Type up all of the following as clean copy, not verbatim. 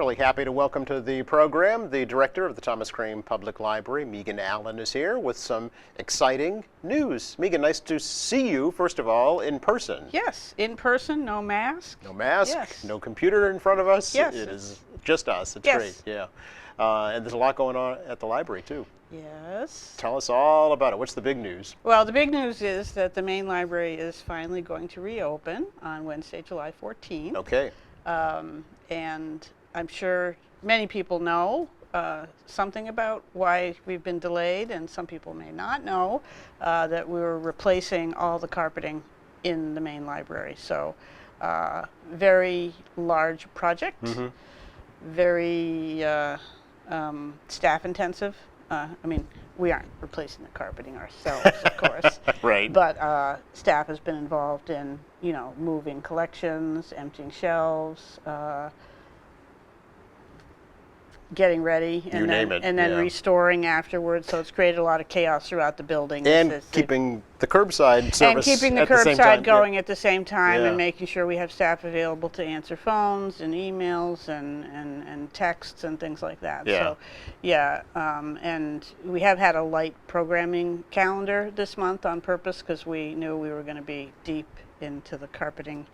really happy to welcome to the program the director of the Thomas Crane Public Library, Megan Allen, is here with some exciting news. Megan, nice to see you, first of all, in person. Yes, in person, no mask. No mask, Yes. no computer in front of us. Yes. It is just us. It's Yes. great, yeah. And there's a lot going on at the library, too. Yes. Tell us all about it. What's the big news? Well, the big news is that the main library is finally going to reopen on Wednesday, July 14th. Okay. And I'm sure many people know something about why we've been delayed, and some people may not know that we were replacing all the carpeting in the main library. So, very large project, very staff intensive. I mean, we aren't replacing the carpeting ourselves, of course. Right. But staff has been involved in, moving collections, emptying shelves, getting ready, You name it, and then yeah. restoring afterwards. So it's created a lot of chaos throughout the building. And keeping the curbside service and keeping the at the same curbside time. going at the same time, Yeah. and making sure we have staff available to answer phones and emails and texts and things like that. Yeah. So, yeah, and we have had a light programming calendar this month on purpose because we knew we were going to be deep into the carpeting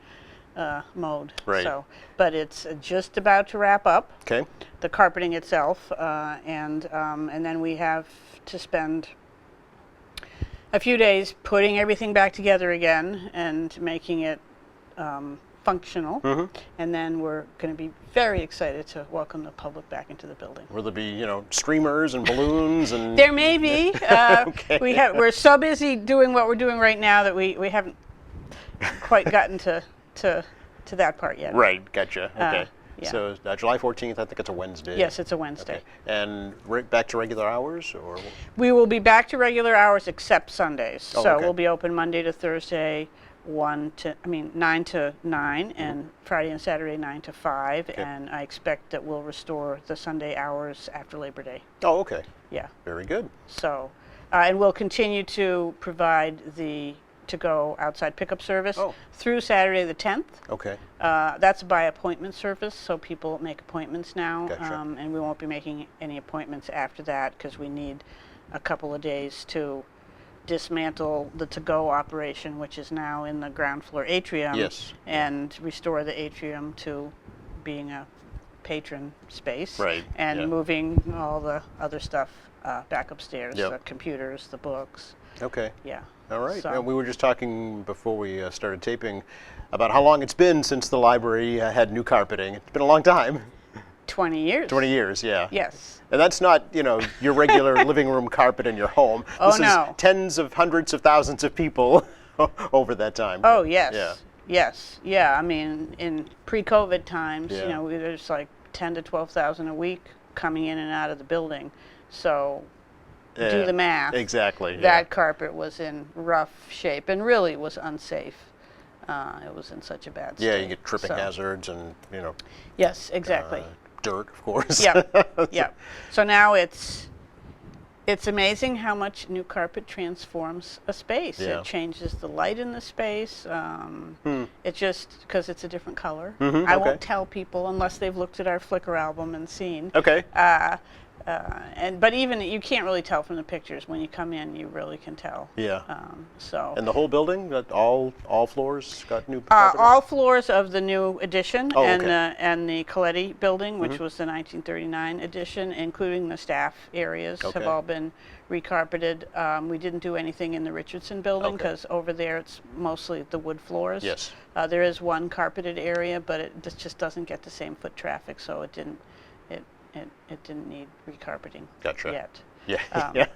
mode. Right. So, but it's just about to wrap up. Okay. The carpeting itself, and then we have to spend a few days putting everything back together again and making it functional. And then we're going to be very excited to welcome the public back into the building. Will there be, streamers and balloons and? There may be. Okay. We're so busy doing what we're doing right now that we haven't quite gotten to that part yet. Right, gotcha. Okay. yeah. So July 14th, I think it's a Wednesday. Yes, it's a Wednesday. Okay. And back to regular hours, or? We will be back to regular hours except Sundays. Oh, So okay. we'll be open Monday to Thursday, 9 to 9, and Friday and Saturday 9 to 5. Okay. And I expect that we'll restore the Sunday hours after Labor Day. Oh, okay. Yeah. Very good. So, and we'll continue to provide the to-go outside pickup service through Saturday the 10th. Okay. That's by appointment service, so people make appointments now, Gotcha. and we won't be making any appointments after that because we need a couple of days to dismantle the to-go operation, which is now in the ground floor atrium, Yes. and restore the atrium to being a patron space, Right, and yeah. moving all the other stuff back upstairs, Yep. the computers, the books, Okay. yeah. All right. So- And we were just talking before we started taping about how long it's been since the library had new carpeting. It's been a long time. 20 years. 20 years, yeah. Yes. And that's not, your regular living room carpet in your home. Oh, This no. is tens of hundreds of thousands of people over that time. Oh, yes. Yeah. Yes. Yeah. I mean, in pre-COVID times, Yeah. there's like 10 to 12,000 a week coming in and out of the building. So do Yeah, the math. Exactly. That carpet was in rough shape and really was unsafe. It was in such a bad state. Yeah, you get tripping So- hazards and, Yes, exactly. dirt, of course. Yeah. Yeah. So now it's amazing how much new carpet transforms a space. Yeah. It changes the light in the space. It just, because it's a different color. I okay. won't tell people unless they've looked at our Flickr album and seen. Okay. But even you can't really tell from the pictures. When you come in, you really can tell. Yeah. So. And the whole building, all floors got new carpeting? All floors of the new addition Oh, and okay. the Coletti building, which was the 1939 addition, including the staff areas, Okay. have all been recarpeted. We didn't do anything in the Richardson building Okay. because over there it's mostly the wood floors. Yes. There is one carpeted area, but it just doesn't get the same foot traffic, so it didn't need recarpeting Gotcha. yet. Yeah. Yeah.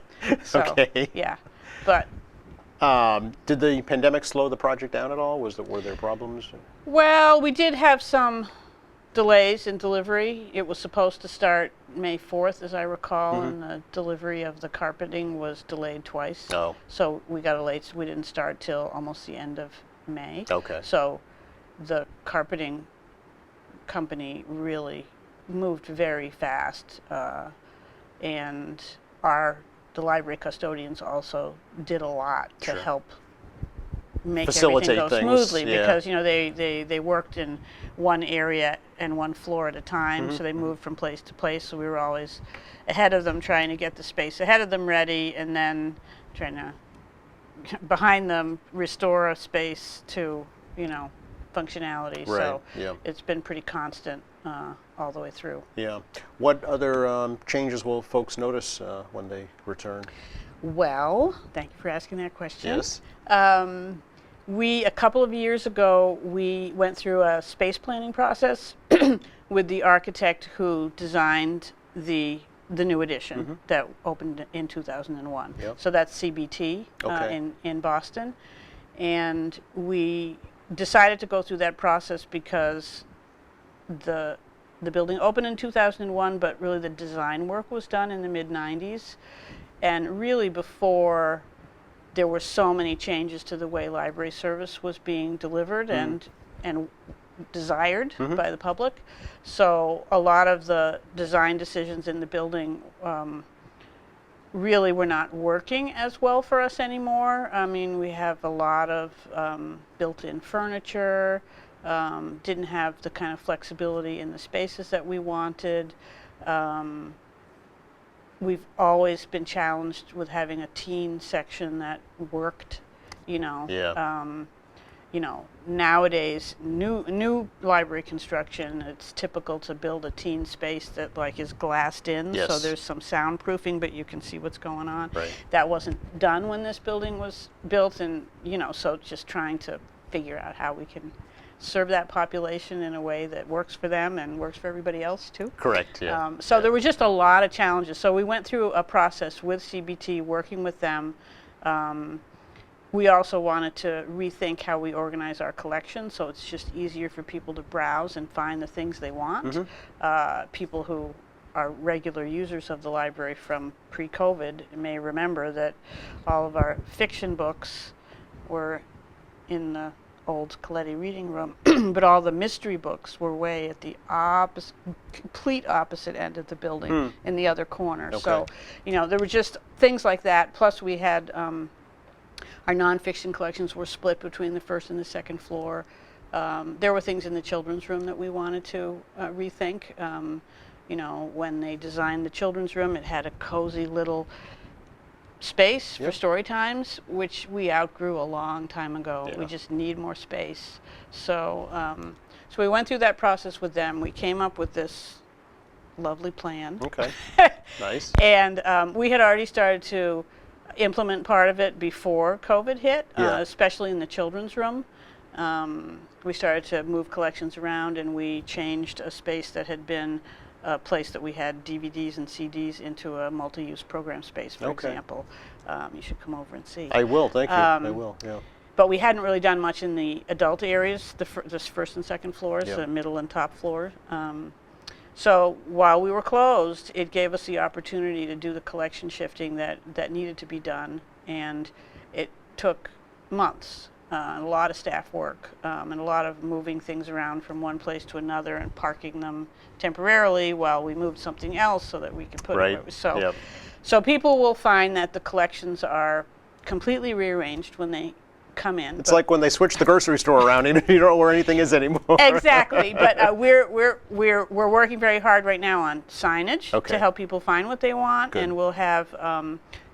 So, Okay. yeah, but. Did the pandemic slow the project down at all? Were there problems? Well, we did have some delays in delivery. It was supposed to start May 4th, as I recall, and the delivery of the carpeting was delayed twice. Oh. So we got we didn't start till almost the end of May. Okay. So the carpeting company really moved very fast, and the library custodians also did a lot to Sure. help make Facilitate everything go things, smoothly yeah. because they worked in one area and one floor at a time, so they moved from place to place. So we were always ahead of them, trying to get the space ahead of them ready, and then trying to behind them restore a space to functionality. Right, So yeah. it's been pretty constant all the way through. Yeah. What other changes will folks notice when they return? Well, thank you for asking that question. Yes. A couple of years ago, we went through a space planning process with the architect who designed the new addition that opened in 2001. Yep. So that's CBT Okay. in Boston. And we decided to go through that process because the building opened in 2001, but really the design work was done in the mid-90s. And really before there were so many changes to the way library service was being delivered and desired by the public. So a lot of the design decisions in the building really were not working as well for us anymore. I mean, we have a lot of built-in furniture, didn't have the kind of flexibility in the spaces that we wanted. We've always been challenged with having a teen section that worked, Yeah. Nowadays, new library construction, it's typical to build a teen space that is glassed in, so Yes. there's some soundproofing, but you can see what's going on. Right. That wasn't done when this building was built, and so just trying to figure out how we can serve that population in a way that works for them and works for everybody else too. Correct. Yeah. So there were just a lot of challenges. So we went through a process with CBT, working with them. We also wanted to rethink how we organize our collection, so it's just easier for people to browse and find the things they want. People who are regular users of the library from pre-COVID may remember that all of our fiction books were in the old Coletti reading room, but all the mystery books were way at the complete opposite end of the building in the other corner. Okay. So, there were just things like that. Plus, we had our nonfiction collections were split between the first and the second floor. There were things in the children's room that we wanted to rethink. When they designed the children's room, it had a cozy little space for Yep. story times, which we outgrew a long time ago. Yeah. We just need more space. So, so we went through that process with them. We came up with this lovely plan. Okay. Nice. And we had already started to implement part of it before COVID hit, Yeah. especially in the children's room. We started to move collections around, and we changed a space that had been a place that we had DVDs and CDs into a multi-use program space, for Okay. example. You should come over and see. I will. Thank you. I will. Yeah. But we hadn't really done much in the adult areas, the first and second floors, Yeah. the middle and top floor. So while we were closed, it gave us the opportunity to do the collection shifting that needed to be done, and it took months, a lot of staff work, and a lot of moving things around from one place to another and parking them temporarily while we moved something else so that we could put Right. it. So, Yep. so people will find that the collections are completely rearranged when they come in. It's like when they switch the grocery store around, and you don't know where anything is anymore. Exactly, but we're working very hard right now on signage Okay. to help people find what they want, Good. and we'll have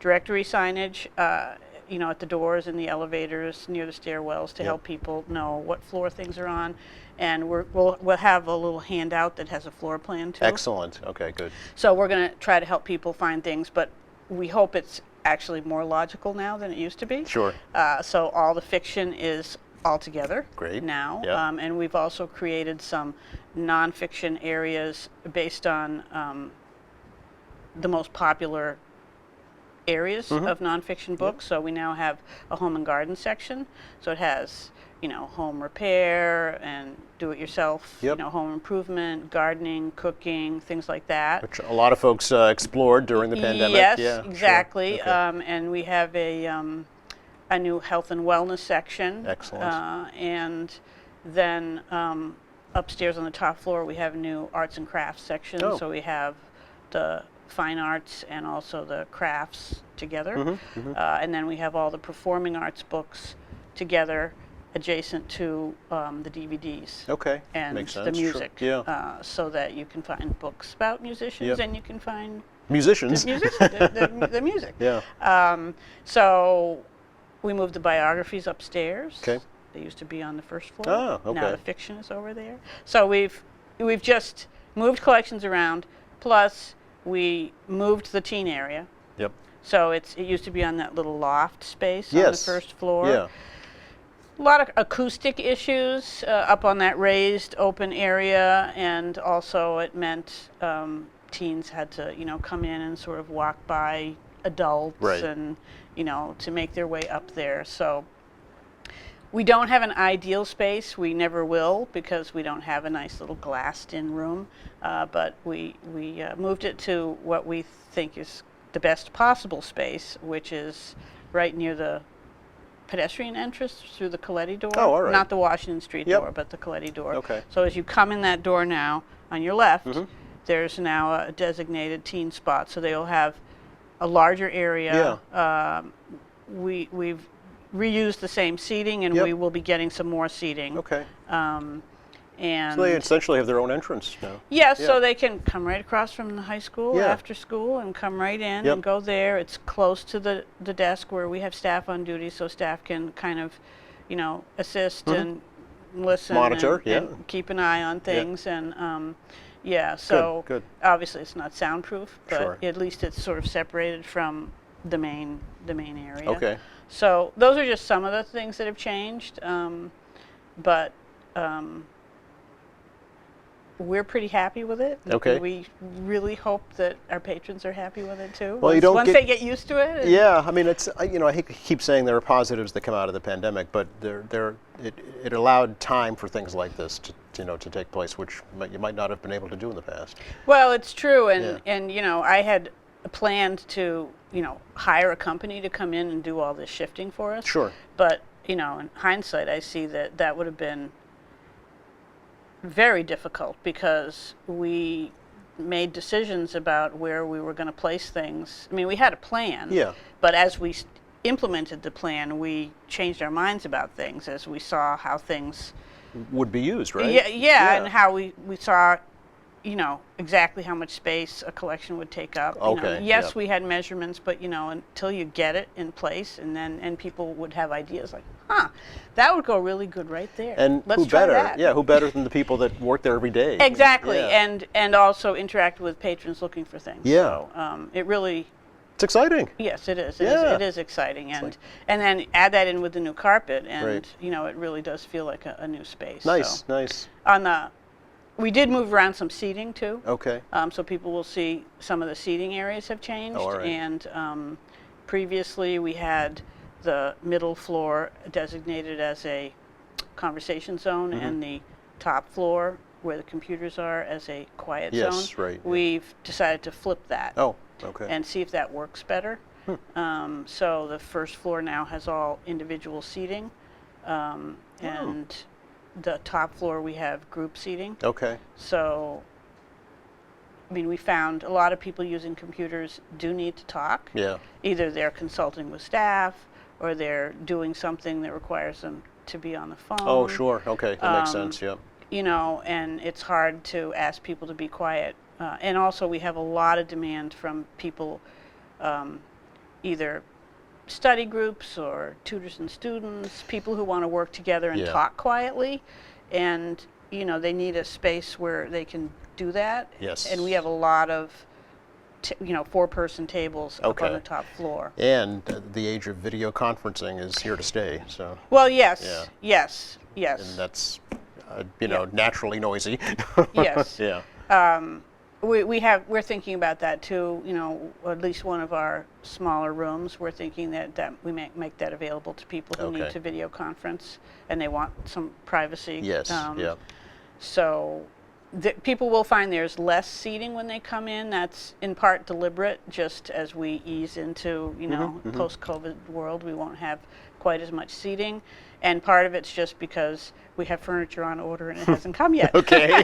directory signage, at the doors and the elevators near the stairwells to Yep. help people know what floor things are on, and we'll have a little handout that has a floor plan too. Excellent. Okay. Good. So we're going to try to help people find things, but we hope it's actually more logical now than it used to be. Sure. So all the fiction is all together Great. now. Yeah. And we've also created some nonfiction areas based on the most popular areas of nonfiction books. So we now have a home and garden section. So it has, home repair and do-it-yourself, Yep. home improvement, gardening, cooking, things like that. Which a lot of folks explored during the pandemic. Yes, Yeah, sure. exactly. Okay. And we have a new health and wellness section. Excellent. And then upstairs on the top floor, we have a new arts and crafts section. Oh. So we have the fine arts and also the crafts together. And then we have all the performing arts books together adjacent to the DVDs. Okay. And Makes the sense. Sure. music, Yeah. so that you can find books about musicians, Yep. and you can find Musicians. the music. Yeah. So we moved the biographies upstairs. Okay. They used to be on the first floor. Oh, okay. Now the fiction is over there. So we've just moved collections around. Plus, we moved the teen area. Yep. So it used to be on that little loft space on the Yes. first floor. Yeah. A lot of acoustic issues up on that raised open area, and also it meant teens had to, come in and sort of walk by adults Right. and, to make their way up there. So we don't have an ideal space. We never will, because we don't have a nice little glassed-in room. But we moved it to what we think is the best possible space, which is right near the pedestrian entrance through the Coletti door. Oh, all right. Not the Washington Street Yep. door, but the Coletti door. Okay. So as you come in that door now, on your left, Mm-hmm. there's now a designated teen spot. So they'll have a larger area. We've reused the same seating, and Yep. we will be getting some more seating. Okay. And So they essentially have their own entrance now. yes, Yeah. so they can come right across from the high school Yeah. after school and come right in Yep. and go there. It's close to the desk where we have staff on duty, so staff can kind of, assist and listen, Monitor, and, yeah. and keep an eye on things. And so good. obviously it's not soundproof, but Sure. at least it's sort of separated from the main area. Okay. So those are just some of the things that have changed, but we're pretty happy with it. Okay. We really hope that our patrons are happy with it too. Well, you don't once get- they get used to it. Yeah, I mean, it's I hate to keep saying there are positives that come out of the pandemic, but it allowed time for things like this to take place, which you might not have been able to do in the past. Well, it's true, and Yeah. I had planned to hire a company to come in and do all this shifting for us. Sure. But in hindsight, I see that would have been very difficult, because we made decisions about where we were going to place things. I mean, we had a plan. Yeah. But as we implemented the plan, we changed our minds about things as we saw how things. Would be used, right? Yeah, and how we saw, exactly how much space a collection would take up. Okay, Yes, yeah. we had measurements, but until you get it in place, and people would have ideas like, that would go really good right there. And Let's who try better? that. Yeah, who better than the people that work there every day? Exactly, Yeah. and also interact with patrons looking for things. Yeah. So it really. It's exciting. Yes, it is. Yeah. It is exciting, and then add that in with the new carpet, and Right. it really does feel like a new space. Nice, So, nice. we did move around some seating too, Okay. so people will see some of the seating areas have changed. Oh, all right. And previously we had the middle floor designated as a conversation zone, Mm-hmm. and the top floor where the computers are as a quiet zone. Yes, right, yeah. We've decided to flip that. Oh, okay. And see if that works better. So the first floor now has all individual seating, and the top floor we have group seating. Okay. So, I mean, we found a lot of people using computers do need to talk. Yeah. Either they're consulting with staff, or they're doing something that requires them to be on the phone. Oh, sure. Okay, that makes sense. Yeah. And it's hard to ask people to be quiet. And also, we have a lot of demand from people, either study groups or tutors and students, people who want to work together and Yeah. talk quietly. And, they need a space where they can do that. Yes. And we have a lot of, 4-person tables up on Okay. the top floor. And the age of video conferencing is here to stay. So, Well, yes, Yeah. yes, and yes. that's Yeah. naturally noisy. Yes. Yeah. We're thinking about that too. At least one of our smaller rooms, we're thinking that we make that available to people who Okay. need to video conference and they want some privacy. Yes. Yeah. So people will find there's less seating when they come in. That's in part deliberate, just as we ease into post-COVID world, we won't have quite as much seating. And part of it's just because we have furniture on order and it hasn't come yet. Okay.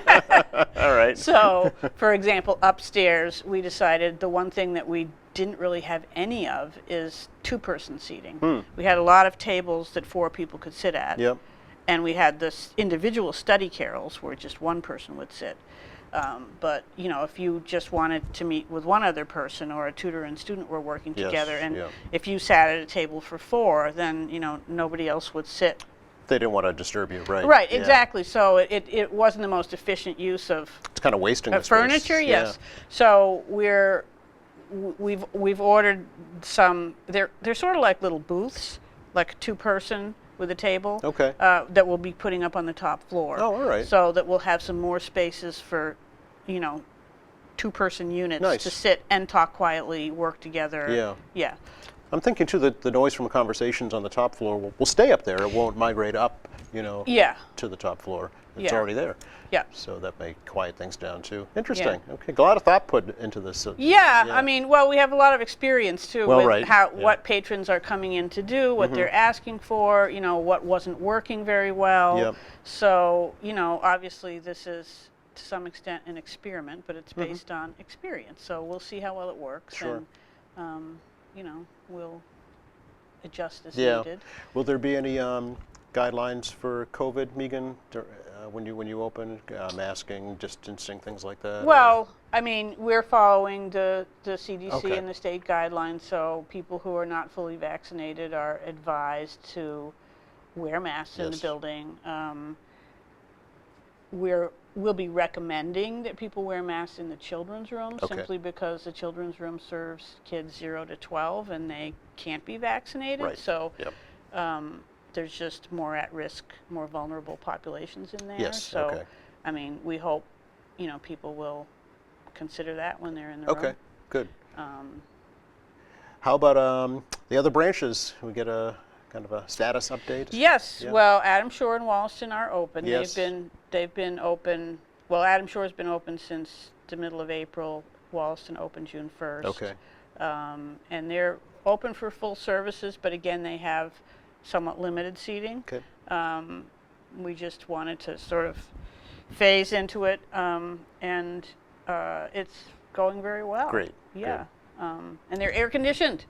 All right. So, for example, upstairs, we decided the one thing that we didn't really have any of is two-person seating. We had a lot of tables that 4 people could sit at. Yep. And we had this individual study carrels where just one person would sit. But if you just wanted to meet with one other person, or a tutor and student were working Yes, together, and yeah. if you sat at a table for 4, then nobody else would sit. They didn't want to disturb you, right? Right, Yeah. exactly. So it wasn't the most efficient use of It's kind of wasting the space. furniture. Yes. So we've ordered some. They're sort of like little booths, like a 2-person with a table. Okay. That we'll be putting up on the top floor. Oh, all right. So that we'll have some more spaces for, 2-person units Nice. to sit and talk quietly, work together. Yeah. Yeah. I'm thinking too that the noise from conversations on the top floor will stay up there. It won't migrate up, Yeah. to the top floor. It's Yeah. already there. Yeah. So that may quiet things down too. Interesting. Okay. A lot of thought put into this. Yeah, Yeah. I mean, well, we have a lot of experience too Well, with right, yeah. what patrons are coming in to do, what they're asking for, what wasn't working very well. Yep. So, obviously this is to some extent an experiment, but it's based on experience. So we'll see how well it works, Sure. and we'll adjust as Yeah. needed. Will there be any guidelines for COVID, Megan, when you open, masking, distancing, things like that? Well, I mean, we're following the CDC Okay. and the state guidelines, so people who are not fully vaccinated are advised to wear masks in the Yes. building. We'll be recommending that people wear masks in the children's room, Okay. simply because the children's room serves kids 0 to 12 and they can't be vaccinated. Right. So Yep. there's just more at-risk, more vulnerable populations in there. Yes, So, okay. I mean, we hope, people will consider that when they're in the Okay. room. Good. How about the other branches? We get a kind of a status update? Yes, Yeah. well, Adam Shore and Wollaston are open. Yes. They've been open. Well, Adam Shore's been open since the middle of April. Wollaston opened June 1st. Okay. And they're open for full services, but again, they have somewhat limited seating. Okay. We just wanted to sort of phase into it, and it's going very well. Great, Yeah. And they're air conditioned.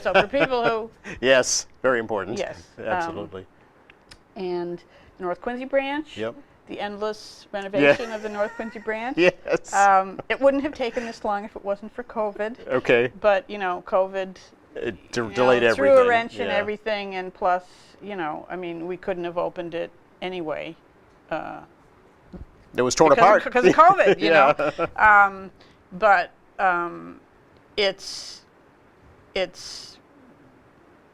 So for people who, Yes, very important. Yes, Absolutely. and the North Quincy branch, Yep. the endless renovation of the North Quincy branch. Yes. It wouldn't have taken this long if it wasn't for COVID. Okay. But, COVID It delayed everything. threw a wrench in Yeah. everything, and plus, I mean, we couldn't have opened it anyway. It was torn apart. Because of COVID, Yeah. But it's.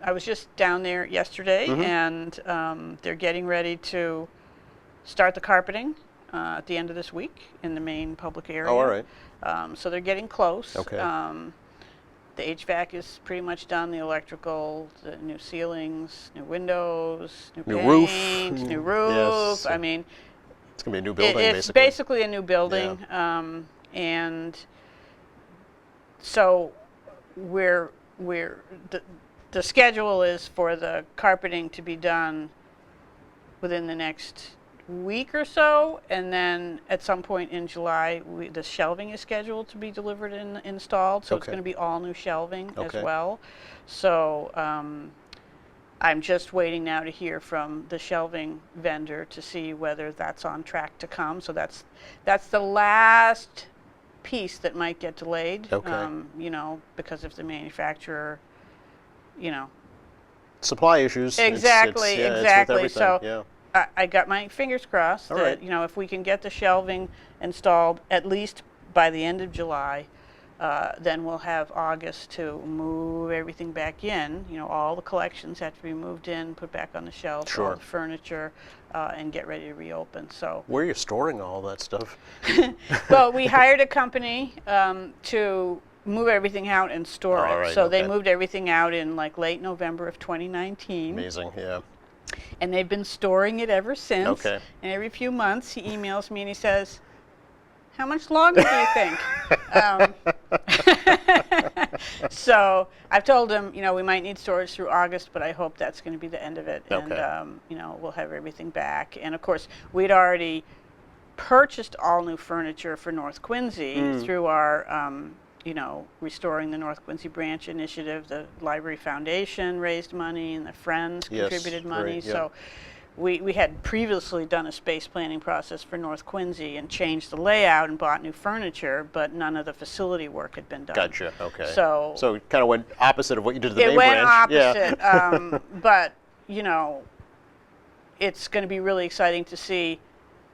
I was just down there yesterday, and they're getting ready to start the carpeting at the end of this week in the main public area. Oh, all right. So they're getting close. Okay. The HVAC is pretty much done. The electrical, the new ceilings, new windows, New roof. paint, new roof. Yes. I mean, It's going to be a new building, it's basically. basically a new building, and so the schedule is for the carpeting to be done within the next week or so, and then at some point in July, the shelving is scheduled to be delivered and installed. So it's Okay. going to be all new shelving Okay. as well. So I'm just waiting now to hear from the shelving vendor to see whether that's on track to come. So that's the last piece that might get delayed. Okay. Because if the manufacturer, Supply issues. Exactly, it's with exactly. everything, So yeah. I got my fingers crossed All that, right. if we can get the shelving installed at least by the end of July, then we'll have August to move everything back in. All the collections have to be moved in, put back on the shelves, all Sure. the furniture, and get ready to reopen. So, Where are you storing all that stuff? well, we hired a company to move everything out and store All it. right, So they okay. moved everything out in like late November of 2019. Amazing, yeah. And they've been storing it ever since. Okay. And every few months he emails me and he says, "How much longer do you think?" So I've told him, we might need storage through August, but I hope that's going to be the end of it. Okay. And, we'll have everything back. And of course, we'd already purchased all new furniture for North Quincy through our restoring the North Quincy Branch Initiative. The Library Foundation raised money, and the Friends Yes, contributed money. great, yeah. So we had previously done a space planning process for North Quincy and changed the layout and bought new furniture, but none of the facility work had been done. Gotcha. Okay. So it kind of went opposite of what you did to the it main went branch. opposite, Yeah. but it's going to be really exciting to see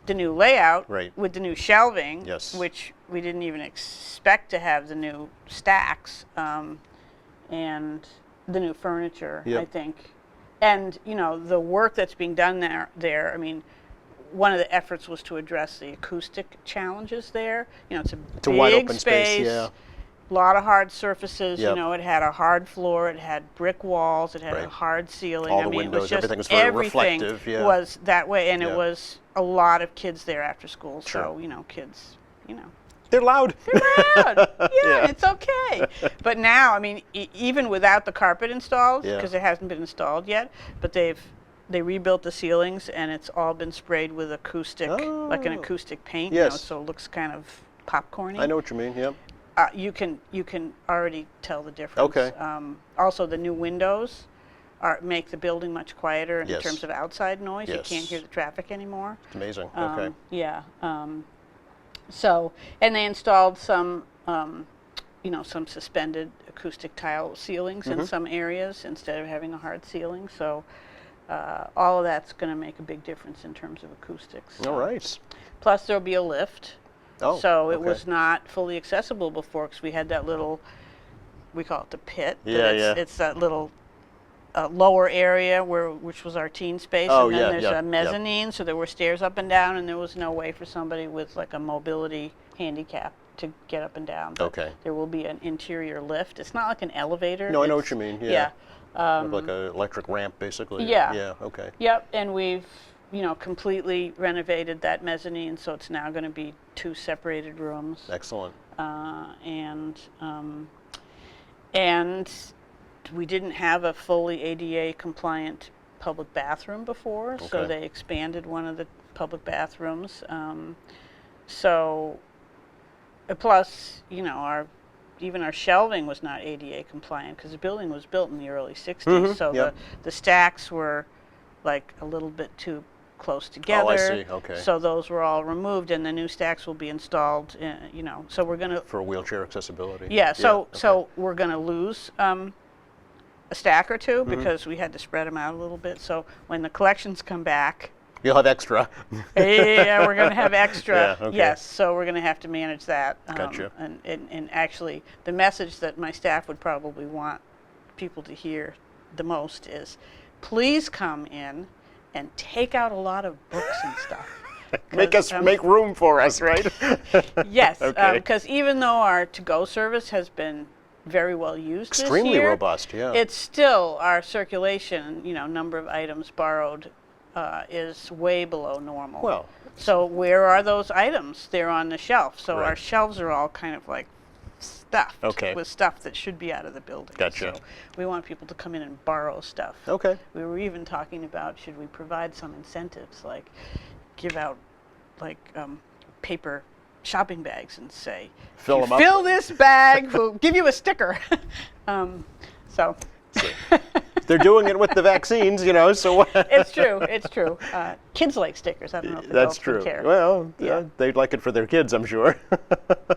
the new layout Right. with the new shelving, Yes. which we didn't even expect to have the new stacks, and the new furniture, Yep. I think. And, the work that's being done there, I mean, one of the efforts was to address the acoustic challenges there. It's a It's a big wide open space, yeah. a lot of hard surfaces. Yep. It had a hard floor, it had brick walls, it had a Right. hard ceiling. All I the mean, windows, it was just everything was very everything reflective, yeah. was that way, and Yeah. it was a lot of kids there after school. Sure. So kids, They're loud. loud. Yeah, Yeah. it's okay. But now, I mean, even without the carpet installed, Yeah. because it hasn't been installed yet, but they rebuilt the ceilings, and it's all been sprayed with acoustic, like an Oh. acoustic paint. Yes. So it looks kind of popcorny. I know what you mean. Yep. You can already tell the difference. Okay. Also, the new windows make the building much quieter in Yes. terms of outside noise. You Yes. can't hear the traffic anymore. It's amazing. Okay. Yeah. So, and they installed some, some suspended acoustic tile ceilings Mm-hmm. in some areas instead of having a hard ceiling. So, all of that's going to make a big difference in terms of acoustics. All right. Plus, there'll be a lift. Oh. So it okay. was not fully accessible before because we had that little, we call it the pit. but Yeah, it's, yeah. It's that little lower area which was our teen space, Oh, and then yeah, there's yeah, a mezzanine, so there were stairs up and down, and there was no way for somebody with like a mobility handicap to get up and down. But Okay. there will be an interior lift. It's not like an elevator. No, I know it's- what you mean. Yeah. Like an electric ramp, basically. Yeah. Yeah. Okay. Yep, and we've completely renovated that mezzanine, so it's now going to be 2 separated rooms. Excellent. And we didn't have a fully ADA compliant public bathroom before, so Okay. they expanded one of the public bathrooms. Plus, even our shelving was not ADA compliant because the building was built in the early 60s. Mhm, So yep. the stacks were like a little bit too close together. Oh, I see. Okay. So those were all removed, and the new stacks will be installed. So we're going to. For wheelchair accessibility. Yeah. So okay. so we're going to lose a stack or two Mm-hmm. because we had to spread them out a little bit. So when the collections come back. You'll have extra. Yeah, we're going to have extra. Yeah, okay. Yes, so we're going to have to manage that. Gotcha. And actually, the message that my staff would probably want people to hear the most is, please come in and take out a lot of books and stuff. Make room for us, right? Yes, Okay. because even though our to-go service has been very well used Extremely this year, robust. Yeah. it's still our circulation, number of items borrowed is way below normal. Well. So where are those items? They're on the shelf. So Right. our shelves are all kind of like stuffed Okay. with stuff that should be out of the building. Gotcha. So we want people to come in and borrow stuff. Okay. We were even talking about should we provide some incentives, like give out like paper shopping bags and say, Fill "If you 'em up." fill this bag, we'll give you a sticker. So They're doing it with the vaccines, so what? it's true. It's true. Kids like stickers. I don't know if the That's adults would true. care. Well, Yeah. they'd like it for their kids, I'm sure.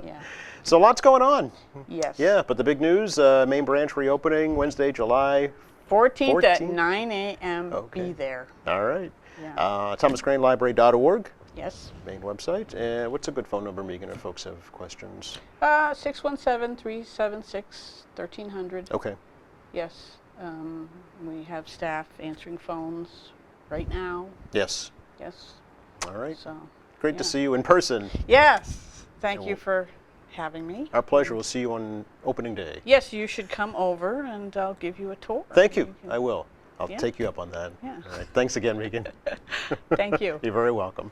Yeah. So lots going on. Yes. Yeah, but the big news, main branch reopening Wednesday, July. 14th at 14th? 9 a.m. Okay. Be there. All right. Yeah. ThomasCraneLibrary.org, Yes. main website. And what's a good phone number, Megan, if folks have questions? 617-376-1300. Okay. Yes. We have staff answering phones right now. Yes. Yes. All right. So. Great yeah. to see you in person. Yes. Thank And you for having me. Our pleasure. We'll see you on opening day. Yes, you should come over and I'll give you a tour. Thank you. I will. I'll Yeah. take you up on that. Yeah. All right. Thanks again, Megan. Thank you. You're very welcome.